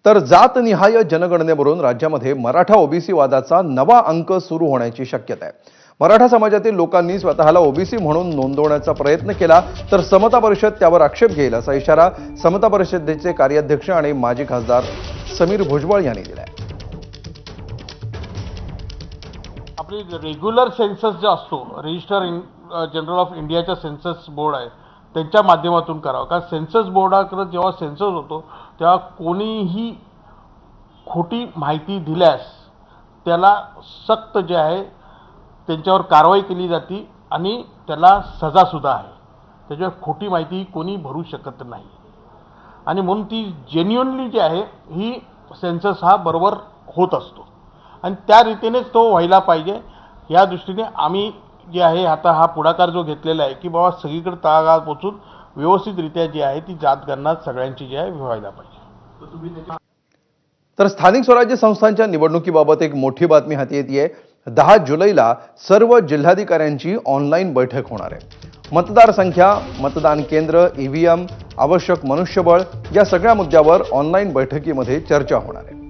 तर जातनिहाय जनगणनेवरून राज्यामध्ये मराठा ओबीसी वादाचा नवा अंक सुरू होण्याची शक्यता आहे। मराठा समाजातील लोकांनी स्वतःला ओबीसी म्हणून नोंदवण्याचा प्रयत्न केला तर समता परिषद त्यावर आक्षेप घेईल असा इशारा समता परिषदेचे कार्याध्यक्ष आणि माजी खासदार समीर भुजबळ यांनी दिला आहे। आपली रेग्युलर सेन्सस जो असतो, रजिस्टर जनरल ऑफ इंडियाचा सेन्सस बोर्ड आहे, त्यांच्या माध्यमातून करावं। कारण सेन्सस बोर्डाकडे जेव्हा सेन्सस होतो तेव्हा कोणीही खोटी माहिती दिल्यास त्याला सक्त जे आहे त्यांच्यावर कारवाई केली जाते आणि त्याला सजा सुद्धा आहे। त्याच्यावर खोटी माहिती कोणी भरू शकत नाही आणि म्हणून ती जेन्युइनली जी आहे ही सेन्सस हा बरोबर होत असतो आणि त्या रीतीनेच तो व्हायला पाहिजे। या दृष्टीने आम्ही जे आहे आता हा पुढाकार जो घेतलेला आहे की बाबा सगळीकडे तळागाळात पोहोचून व्यवस्थितरित्या जी आहे ती जातगणना सगळ्यांची जी आहे व्हायला पाहिजे। तर स्थानिक स्वराज्य संस्थांच्या निवडणुकीबाबत एक मोठी बातमी हाती येतेय। 10 जुलैला सर्व जिल्हाधिकाऱ्यांची ऑनलाईन बैठक होणार आहे। मतदार संख्या, मतदान केंद्र, ईव्हीएम, आवश्यक मनुष्यबळ या सगळ्या मुद्द्यावर ऑनलाईन बैठकीमध्ये चर्चा होणार आहे।